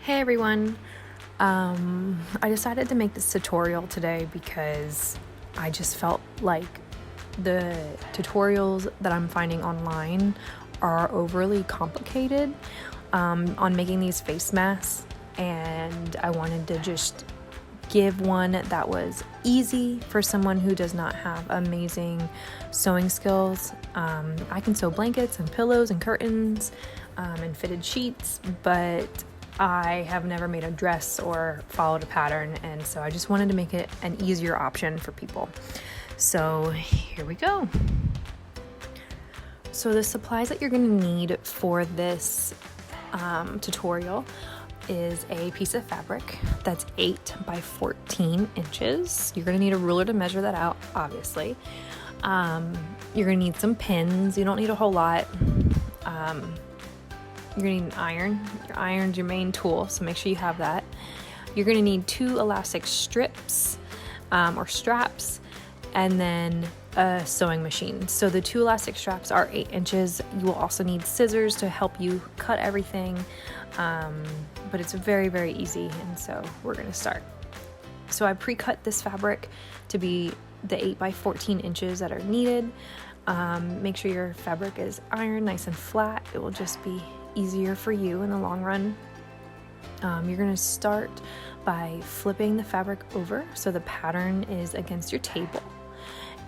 Hey everyone, I decided to make this tutorial today because I just felt like the tutorials that I'm finding online are overly complicated on making these face masks, and I wanted to just give one that was easy for someone who does not have amazing sewing skills. I can sew blankets and pillows and curtains and fitted sheets, but I have never made a dress or followed a pattern, and so I just wanted to make it an easier option for people. So here we go. So the supplies that you're going to need for this tutorial is a piece of fabric that's 8 by 14 inches. You're going to need a ruler to measure that out, obviously. You're going to need some pins. You don't need a whole lot. You're going to need an iron. Your iron's your main tool, so make sure you have that. You're going to need 2 elastic strips or straps, and then a sewing machine. So the 2 elastic straps are 8 inches. You will also need scissors to help you cut everything, but it's very, very easy, and so we're going to start. So I pre-cut this fabric to be the 8 by 14 inches that are needed. Make sure your fabric is ironed nice and flat. It will just be easier for you in the long run. You're going to start by flipping the fabric over so the pattern is against your table,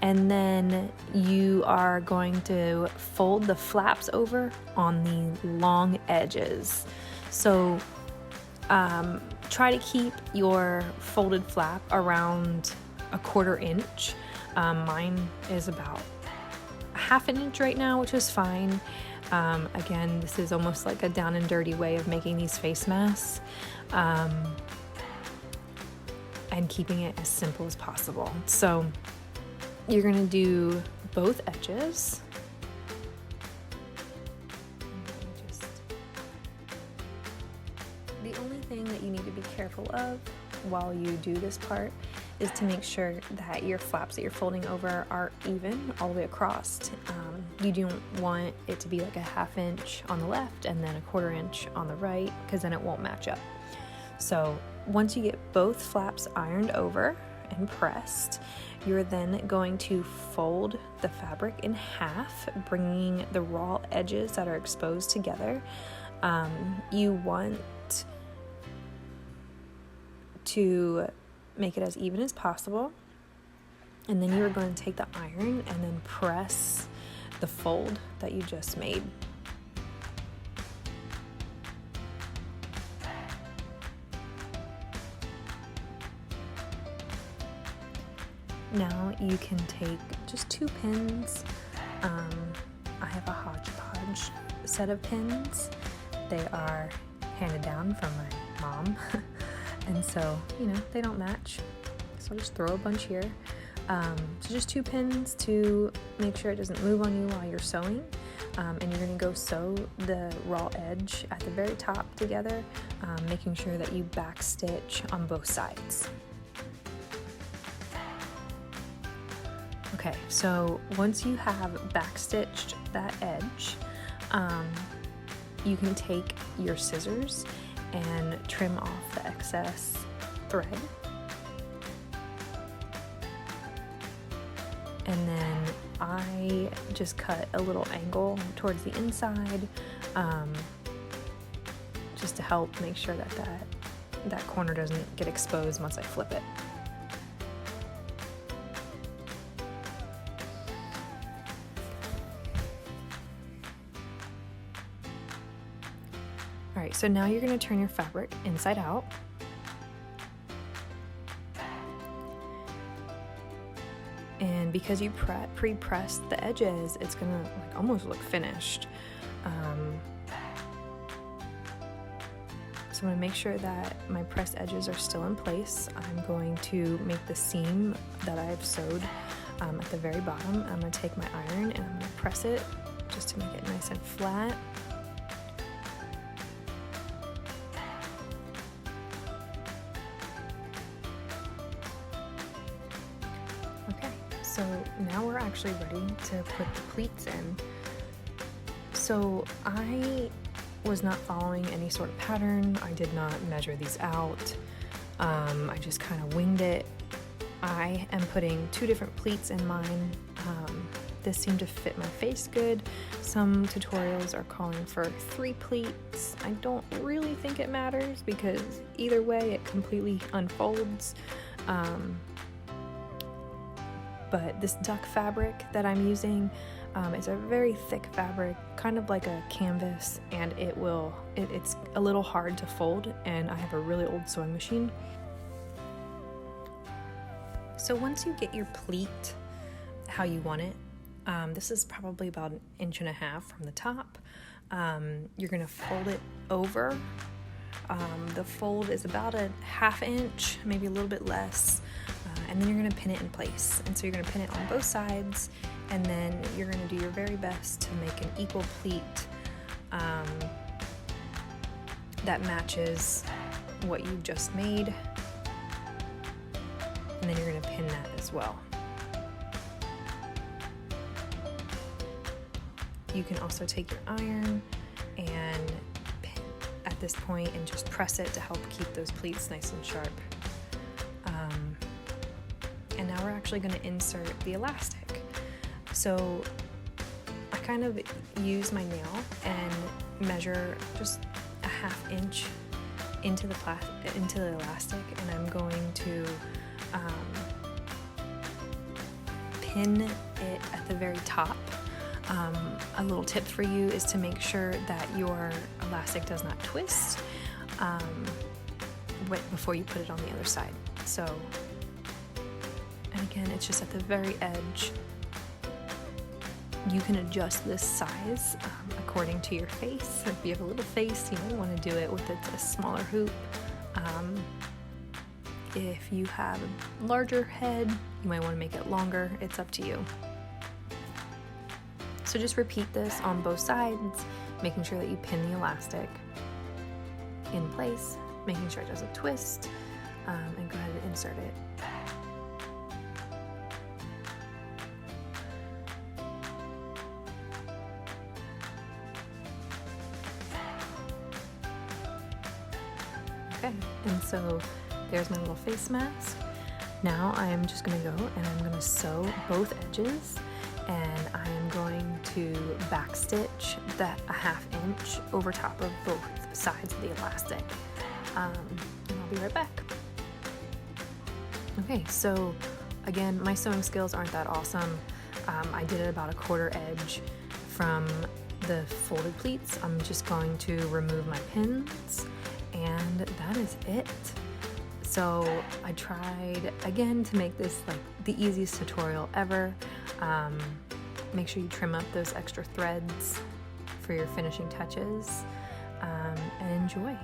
and then you are going to fold the flaps over on the long edges. So try to keep your folded flap around 1/4 inch. Mine is about 1/2 inch right now, which is fine. Again, this is almost like a down and dirty way of making these face masks, and keeping it as simple as possible. So you're going to do both edges. The only thing that you need to be careful of while you do this part is to make sure that your flaps that you're folding over are even all the way across. You don't want it to be like a 1/2 inch on the left and then 1/4 inch on the right, because then it won't match up. So once you get both flaps ironed over and pressed, you're then going to fold the fabric in half, bringing the raw edges that are exposed together. You want to make it as even as possible, and then you are going to take the iron and then press the fold that you just made. Now you can take just 2 pins. I have a hodgepodge set of pins. They are handed down from my mom. And so, they don't match. So just throw a bunch here. So just 2 pins to make sure it doesn't move on you while you're sewing. And you're going to go sew the raw edge at the very top together, making sure that you back stitch on both sides. Okay, so once you have back stitched that edge, you can take your scissors and trim off the excess thread. And then I just cut a little angle towards the inside, just to help make sure that corner doesn't get exposed once I flip it. All right, so now you're going to turn your fabric inside out. And because you pre-pressed the edges, it's going to almost look finished. So I'm going to make sure that my pressed edges are still in place. I'm going to make the seam that I've sewed at the very bottom. I'm going to take my iron and I'm going to press it just to make it nice and flat. So now we're actually ready to put the pleats in. So I was not following any sort of pattern. I did not measure these out. I just kind of winged it. I am putting 2 different pleats in mine. This seemed to fit my face good. Some tutorials are calling for 3 pleats. I don't really think it matters because either way it completely unfolds. But this duck fabric that I'm using is a very thick fabric, kind of like a canvas, and it's a little hard to fold, and I have a really old sewing machine. So once you get your pleat how you want it, this is probably about 1.5 inches from the top. You're gonna fold it over. The fold is about a 1/2 inch, maybe a little bit less, and then you're gonna pin it in place. And so you're gonna pin it on both sides, and then you're gonna do your very best to make an equal pleat that matches what you just made. And then you're gonna pin that as well. You can also take your iron and pin at this point and just press it to help keep those pleats nice and sharp. And now we're actually going to insert the elastic. So I kind of use my nail and measure just a 1/2 inch into the elastic, and I'm going to pin it at the very top. A little tip for you is to make sure that your elastic does not twist before you put it on the other side. So, and again, it's just at the very edge. You can adjust this size according to your face. If you have a little face, you might want to do it with a smaller hoop. If you have a larger head, you might want to make it longer. It's up to you. So just repeat this on both sides, making sure that you pin the elastic in place, making sure it doesn't twist, and go ahead and insert it. Okay, and so there's my little face mask. Now I am just going to go and I'm going to sew both edges, and I am going to backstitch that a 1/2 inch over top of both sides of the elastic. And I'll be right back. Okay, so again, my sewing skills aren't that awesome. I did it about a 1/4 edge from the folded pleats. I'm just going to remove my pins, and that is it. So I tried again to make this like the easiest tutorial ever. Make sure you trim up those extra threads for your finishing touches, and enjoy.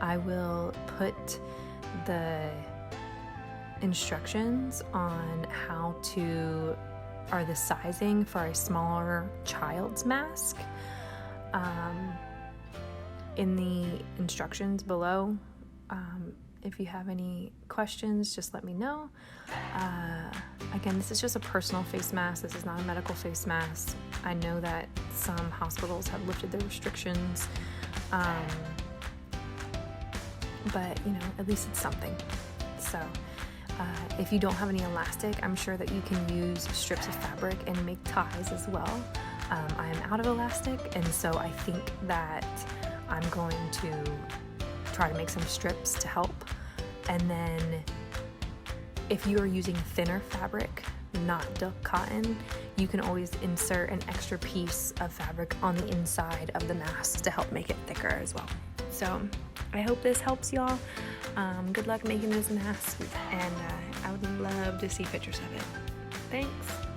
I will put the instructions on the sizing for a smaller child's mask in the instructions below. If you have any questions, just let me know. Again, this is just a personal face mask. This is not a medical face mask. I know that some hospitals have lifted their restrictions, but you know, at least it's something. So if you don't have any elastic, I'm sure that you can use strips of fabric and make ties as well. I am out of elastic, and so I think that I'm going to try to make some strips to help. And then if you are using thinner fabric, not duck cotton, you can always insert an extra piece of fabric on the inside of the mask to help make it thicker as well. So I hope this helps y'all. Good luck making this mask, and I would love to see pictures of it. Thanks.